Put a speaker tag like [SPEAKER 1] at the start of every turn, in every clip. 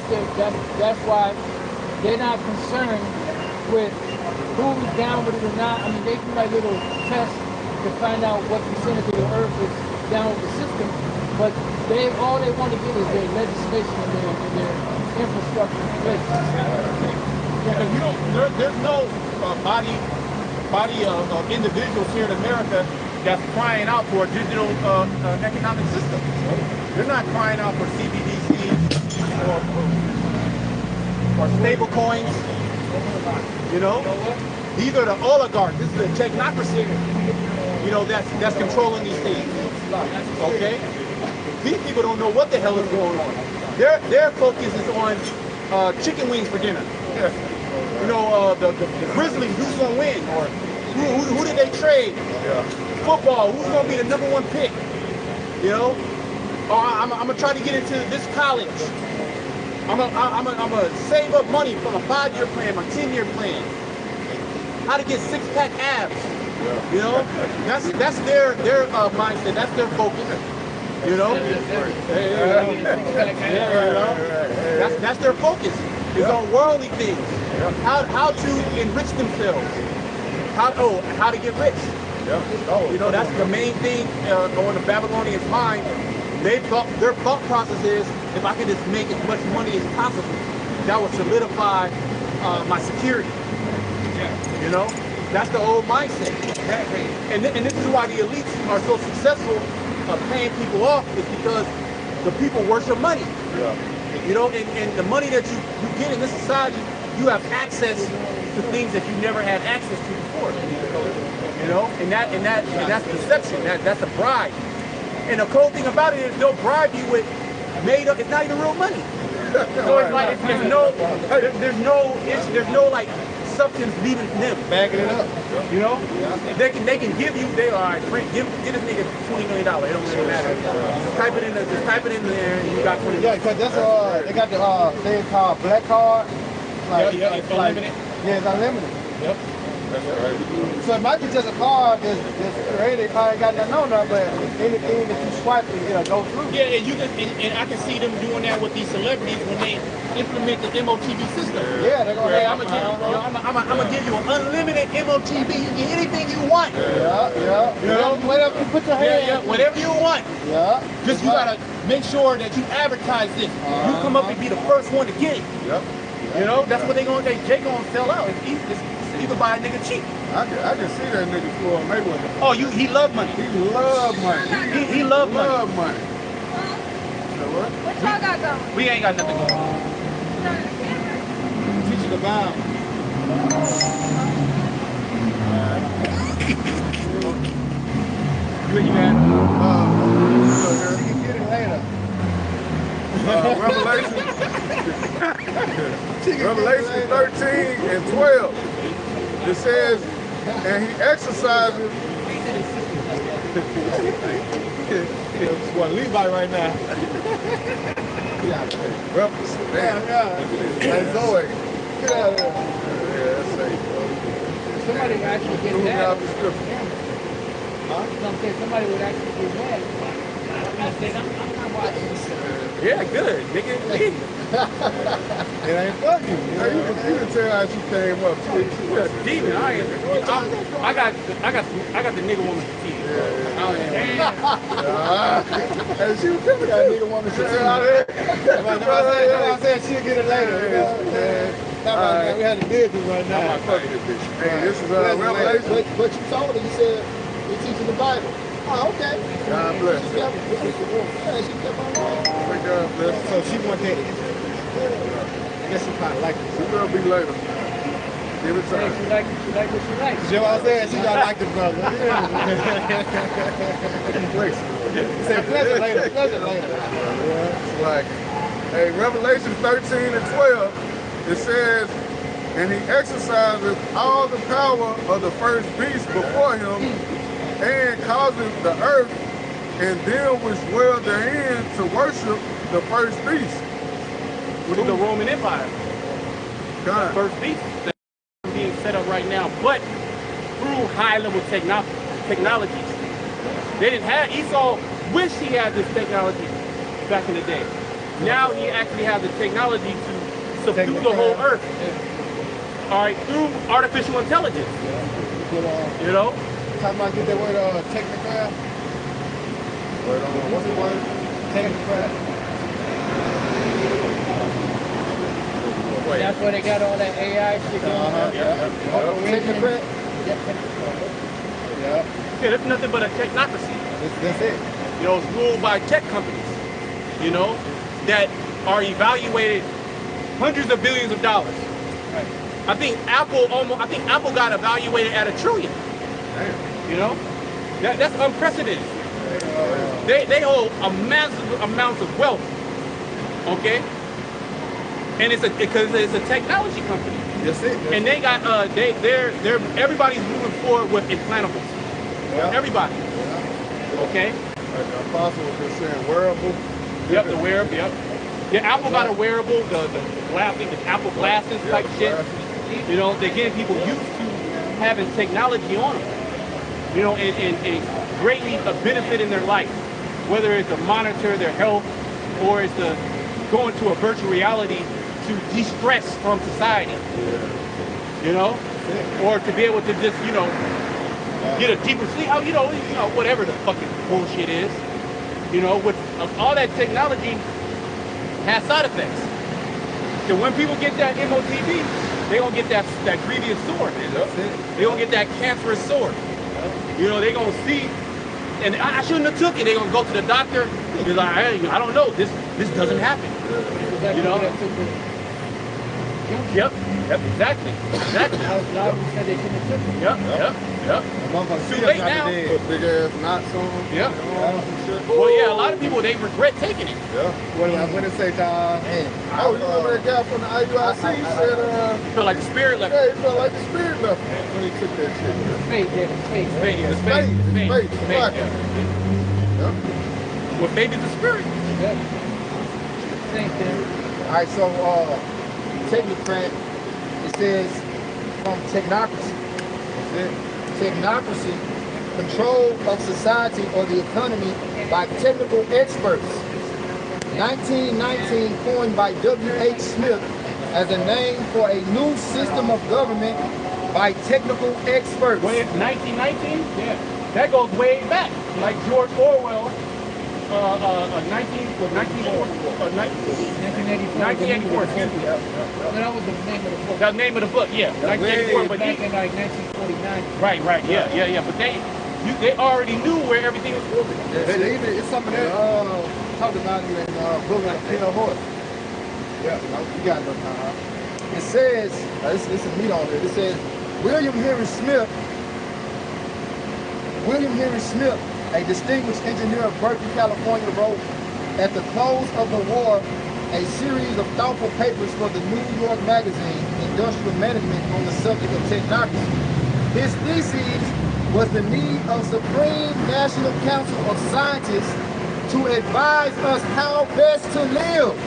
[SPEAKER 1] that's why they're not concerned with who's down with it or not. I mean, they do like little tests to find out what percentage of the earth is down with the system, but all they want to get is their legislation and their infrastructure in place.
[SPEAKER 2] Yeah, because there's no body of individuals here in America that's crying out for a digital economic system. They're not crying out for CBDCs or stable coins. You know, these are the oligarchs. This is the technocracy. You know, that's controlling these things. Okay, these people don't know what the hell is going on. Their focus is on chicken wings for dinner. You know, the Grizzlies, who's gonna win, or who did they trade? Football, who's gonna be the #1 pick? You know, or I'm gonna try to get into this college. I'm gonna save up money from a 5-year plan, my 10-year plan. How to get 6-pack abs? You know, that's their mindset. That's their focus. You know, that's their focus. Is on worldly things. How to enrich themselves. How to get rich. You know, that's the main thing on the Babylonians' mind. Their thought process is, if I can just make as much money as possible, that will solidify my security. You know, that's the old mindset. And this is why the elites are so successful paying people off, is because the people worship money. You know, and the money that you get in this society, you have access to things that you never had access to before. You know, and that's deception. That's a bribe. And the cool thing about it is they'll bribe you with made up. It's not even real money. So it's like there's no like substance leaving them.
[SPEAKER 3] Backing it up.
[SPEAKER 2] You know, they can give you. All right, give this nigga $20 million. It don't really matter. Just type it in there, and you got 20.
[SPEAKER 3] Yeah, because that's they got the thing called black card. Like,
[SPEAKER 2] it's unlimited.
[SPEAKER 3] Yeah, it's unlimited.
[SPEAKER 2] Yep.
[SPEAKER 3] So it might be just a card that's created. I ain't got nothing on there, but anything that you swipe, it'll go through.
[SPEAKER 2] Yeah, and I can see them doing that with these celebrities when they implement the MOTV system.
[SPEAKER 3] Yeah, they're gonna.
[SPEAKER 2] I'm gonna give you an unlimited MOTV. You can get anything you want.
[SPEAKER 3] Yeah.
[SPEAKER 2] You know,
[SPEAKER 3] whatever you put your hand.
[SPEAKER 2] Yeah, whatever you want.
[SPEAKER 3] Yeah.
[SPEAKER 2] Just you gotta make sure that you advertise this. You come up and be the first one to get it.
[SPEAKER 3] Yep.
[SPEAKER 2] You know, that's what they gonna sell out. You can buy a nigga cheap.
[SPEAKER 3] I can see that nigga for Mayweather.
[SPEAKER 2] Oh, he love money.
[SPEAKER 3] He love money.
[SPEAKER 2] He love money.
[SPEAKER 3] Love money. So what?
[SPEAKER 4] What y'all got going?
[SPEAKER 2] We ain't got nothing going on.
[SPEAKER 3] Teach you the bound.
[SPEAKER 2] You had
[SPEAKER 3] You can get it later.
[SPEAKER 5] Revelation 13 and 12. It says, and he exercises.
[SPEAKER 3] What, Levi right now?
[SPEAKER 5] Hey, Zoe.
[SPEAKER 3] Get out of there.
[SPEAKER 5] Yeah, that's safe.
[SPEAKER 1] Somebody would actually get mad. Somebody would actually get mad. I'm not watching this.
[SPEAKER 2] Yeah, good, nigga.
[SPEAKER 3] It ain't funny.
[SPEAKER 5] You can tell how she came up.
[SPEAKER 2] You're a demon. I got the nigga woman fatigue.
[SPEAKER 5] And she was giving that nigga woman shit out there.
[SPEAKER 3] I said she'll get it later. We had to business right now.
[SPEAKER 5] Hey, this is Revelation.
[SPEAKER 3] But you told her, you said you're teaching the Bible. Oh, okay.
[SPEAKER 5] God bless.
[SPEAKER 3] She kept on going.
[SPEAKER 5] God bless.
[SPEAKER 3] So she went there. I guess she kind of liked it.
[SPEAKER 5] She's gonna be later. Give it time.
[SPEAKER 1] She like what she likes.
[SPEAKER 3] You know what I'm saying? She got like the brother. Say pleasure later.
[SPEAKER 5] Yeah, it's like, hey, Revelation 13 and 12, it says, and he exercises all the power of the first beast before him, and causes the earth and them which dwell therein to worship the first beast.
[SPEAKER 2] Which is the Roman Empire.
[SPEAKER 5] God.
[SPEAKER 2] First beast that's being set up right now, but through high-level technologies. They didn't have, Esau wished he had this technology back in the day. Now he actually has the technology to subdue the whole earth. All right, through artificial intelligence. You know?
[SPEAKER 3] Talking about get that word technocrat. What's the word? Technocrat.
[SPEAKER 1] That's where they got all that AI shit going on.
[SPEAKER 3] Technocrat?
[SPEAKER 2] Yeah, that's nothing but a technocracy.
[SPEAKER 3] That's it.
[SPEAKER 2] You know, it's ruled by tech companies, you know, that are evaluated hundreds of billions of dollars. Right. I think Apple got evaluated at $1 trillion. Damn. You know? That's unprecedented. They hold a massive amounts of wealth. Okay? And because it's a technology company.
[SPEAKER 3] That's it.
[SPEAKER 2] And they got they're everybody's moving forward with implantables. Yeah. Everybody. Yeah. Okay?
[SPEAKER 5] Like the apostle was just saying wearable.
[SPEAKER 2] Yep, the wearable, yep. Yeah, Apple got a wearable, the Apple glasses type shit. You know, they're getting people used to having technology on them. You know, and greatly benefit in their life. Whether it's to monitor their health or it's to go into a virtual reality to de-stress from society. You know? Or to be able to just, you know, get a deeper sleep, you know, whatever the fucking bullshit is. You know, with all that technology has side effects. So when people get that MOTB, they gonna get that grievous sore. They gonna get that cancerous sore. You know, they gonna see, and I shouldn't have took it. They gonna go to the doctor. They're like, hey, I don't know, this doesn't happen. You know? Yep, exactly. Yep. Too late now.
[SPEAKER 5] Big ass knots on them.
[SPEAKER 2] Yep. Well, yeah, a lot of people, they regret taking it.
[SPEAKER 5] Yeah.
[SPEAKER 3] What did it say, Tom?
[SPEAKER 5] Oh, you remember that guy from the IUIC said,
[SPEAKER 2] he felt like the spirit left.
[SPEAKER 5] Yeah, he felt like the spirit left when he took that shit.
[SPEAKER 1] Space.
[SPEAKER 5] Yep.
[SPEAKER 2] Well, maybe the spirit.
[SPEAKER 1] Yep. Same thing.
[SPEAKER 3] All right, so technocrat, it says from technocracy. That's it. Technocracy, control of society or the economy by technical experts. 1919, coined by W.H. Smith as a name for a new system of government by technical experts.
[SPEAKER 2] Wait, 1919? Yeah. That goes way back. Like George Orwell, 1984, excuse me.
[SPEAKER 1] That was the name of the book.
[SPEAKER 2] That name of the book, yeah. 1984, but
[SPEAKER 1] back in like 1949.
[SPEAKER 2] Right, yeah. But they already knew where everything was moving.
[SPEAKER 3] It's something that talked about it in book like Pale Horse. Yeah, you got it. It says, this is meat on it. It says, William Henry Smith, a distinguished engineer of Berkeley, California, wrote at the close of the war a series of thoughtful papers for the New York magazine, Industrial Management, on the subject of technocracy. His thesis was the need of Supreme National Council of Scientists to advise us how best to live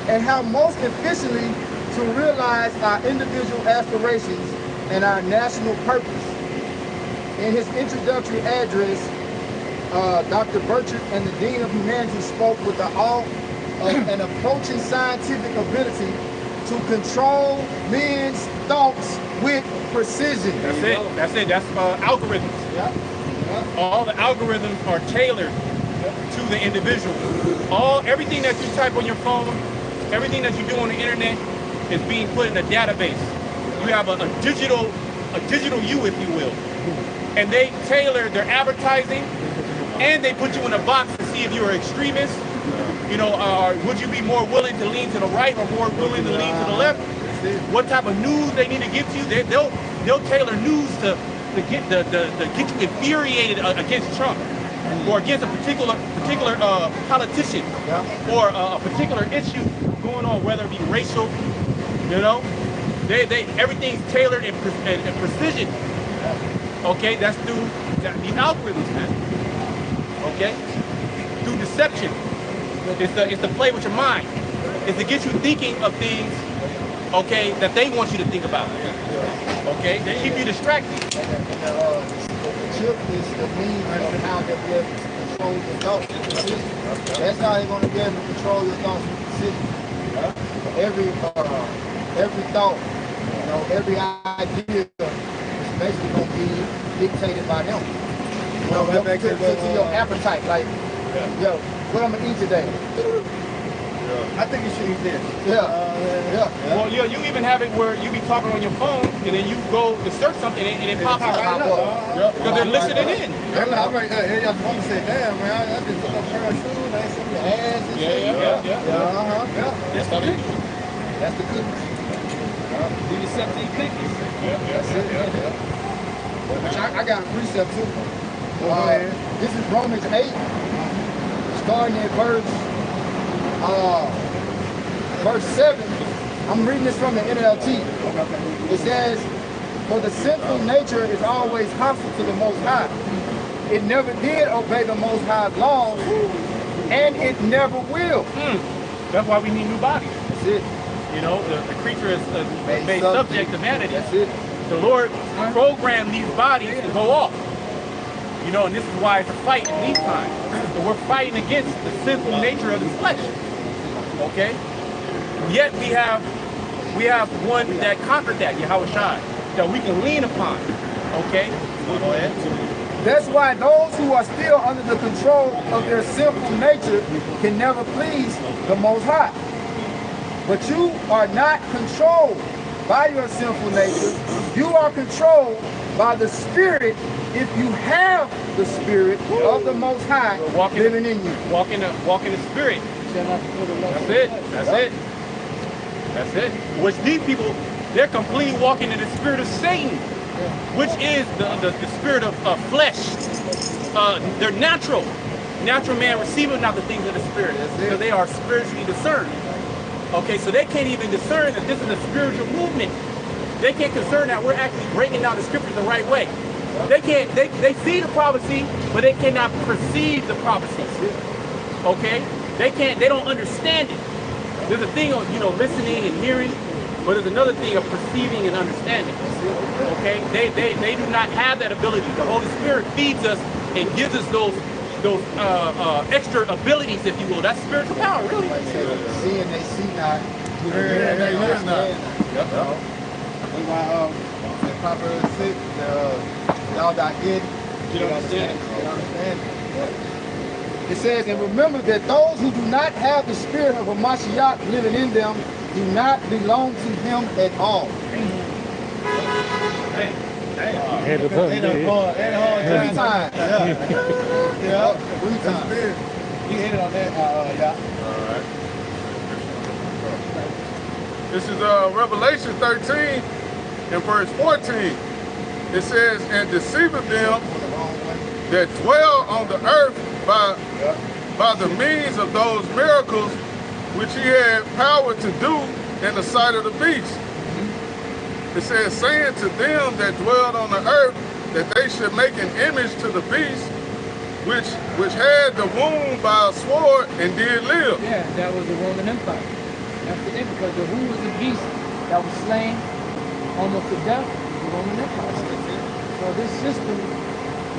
[SPEAKER 3] and how most efficiently to realize our individual aspirations and our national purpose. In his introductory address, Dr. Burchard and the Dean of Humanities spoke with the awe of an approaching scientific ability to control men's thoughts with precision.
[SPEAKER 2] That's it. That's algorithms.
[SPEAKER 3] Yeah.
[SPEAKER 2] All the algorithms are tailored to the individual. Everything that you type on your phone, everything that you do on the internet is being put in a database. You have a digital you, if you will. And they tailor their advertising, and they put you in a box to see if you're an extremist. You know, or would you be more willing to lean to the right or more willing to lean to the left? What type of news they need to give to you? They'll tailor news to get you infuriated against Trump or against a particular politician or a particular issue going on, whether it be racial. You know, everything's tailored in precision. Okay, that's through the algorithms now. Okay, through deception. It's to play with your mind. It's to get you thinking of things, okay, that they want you to think about. Okay, they keep you distracted.
[SPEAKER 3] The chip is the means of how that control your thoughts and decisions. That's how they're going to be able to control your thoughts and decisions. Every thought, you know, every idea is basically going to be dictated by them. You know, to your appetite, like, yo, what I'm going to eat today?
[SPEAKER 2] I think you should eat this.
[SPEAKER 3] Well,
[SPEAKER 2] you even have it where you be talking on your phone and then you go to search something and it pops up. Because they're listening in.
[SPEAKER 3] I'm right there. Y'all want to say, damn, man, I just look up her shoes, I ain't some your ass and shit.
[SPEAKER 2] That's the cookies.
[SPEAKER 3] That's the cookies.
[SPEAKER 1] Do you accept these cookies?
[SPEAKER 3] That's it. Which I got a precept too. This is Romans 8, starting at verse 7. I'm reading this from the NLT. It says, for the sinful nature is always hostile to the Most High. It never did obey the Most High's laws, and it never will.
[SPEAKER 2] That's why we need new bodies.
[SPEAKER 3] That's it.
[SPEAKER 2] You know, the creature is made subject to vanity.
[SPEAKER 3] That's it.
[SPEAKER 2] The Lord programmed these bodies to go off. You know, and this is why it's a fight in these times. So we're fighting against the sinful nature of the flesh. Okay? Yet we have one that conquered that, Yahweh Shai, that we can lean upon. Okay? Go ahead.
[SPEAKER 3] That's why those who are still under the control of their sinful nature can never please the Most High. But you are not controlled by your sinful nature. You are controlled by the Spirit if you have the Spirit of the Most High living in you.
[SPEAKER 2] Walk in the Spirit. That's it. That's it. That's it. Which these people, they're completely walking in the spirit of Satan, which is the spirit of flesh. They're natural. Natural man receiving not the things of the Spirit. So they are spiritually discerned. Okay, so they can't even discern that this is a spiritual movement. They can't discern that we're actually breaking down the scriptures the right way. They can't, they see the prophecy, but they cannot perceive the prophecies. Okay? They don't understand it. There's a thing of, you know, listening and hearing, but there's another thing of perceiving and understanding. Okay? They do not have that ability. The Holy Spirit feeds us and gives us those extra abilities, if you will. That's spiritual power, really.
[SPEAKER 3] Like I said, seeing they see not,
[SPEAKER 5] hearing they hear not.
[SPEAKER 3] That's why in Proverbs 6, y'all got it, you understand. It says, and remember that those who do not have the spirit of a Mashiach living in them do not belong to him at all.
[SPEAKER 1] Had the button.
[SPEAKER 3] Every time. Every time. You hit it on that, yeah.
[SPEAKER 5] All right. This is Revelation 13 and verse 14. It says, and deceiveth them that dwell on the earth by the means of those miracles which he had power to do in the sight of the beast. It says, saying to them that dwelled on the earth that they should make an image to the beast which had the wound by a sword and did live.
[SPEAKER 1] Yeah, that was the Roman Empire. That's the thing, because who was the beast that was slain almost to death? The Roman Empire. So this system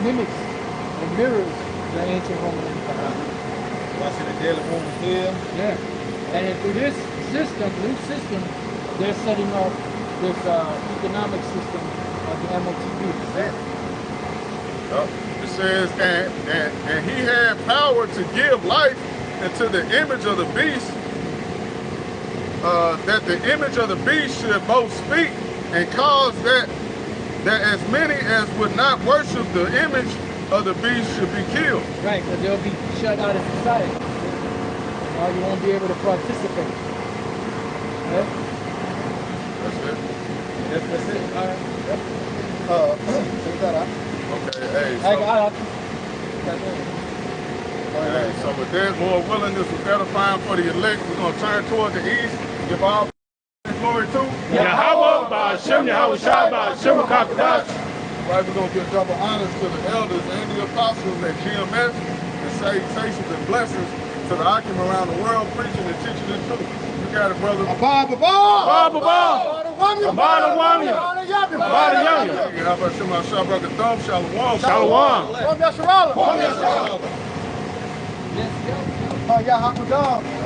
[SPEAKER 1] mimics and mirrors the ancient Roman Empire.
[SPEAKER 3] Watching the daily Roman here.
[SPEAKER 1] Yeah. And through this system, new system, they're setting up this economic system of the MOTB.
[SPEAKER 5] It says, and he had power to give life into the image of the beast, that the image of the beast should both speak and cause that as many as would not worship the image of the beast should be killed.
[SPEAKER 1] Right, because they'll be shut out of society. You won't be able to participate. Yeah?
[SPEAKER 5] That's it.
[SPEAKER 1] That's it. All right.
[SPEAKER 3] Check that out.
[SPEAKER 5] Okay, hey,
[SPEAKER 1] I got it.
[SPEAKER 5] hey, so with that, more willingness was edifying for the elect. We're going to turn toward the east, give all glory to
[SPEAKER 2] Yahweh, Ba'ashem, Yahweh Shai, Ba'ashem, Kakadash.
[SPEAKER 5] Right, we're going to give double honors to the elders and the apostles at GMS, and salutations and blessings to the Akim around the world, preaching and teaching the truth. You got it, brother.
[SPEAKER 3] Abba.
[SPEAKER 2] How about Shema Shabbat Thumb, Shalom.
[SPEAKER 3] Shalom.
[SPEAKER 1] Yes, yes.
[SPEAKER 3] Y'all hop with dog.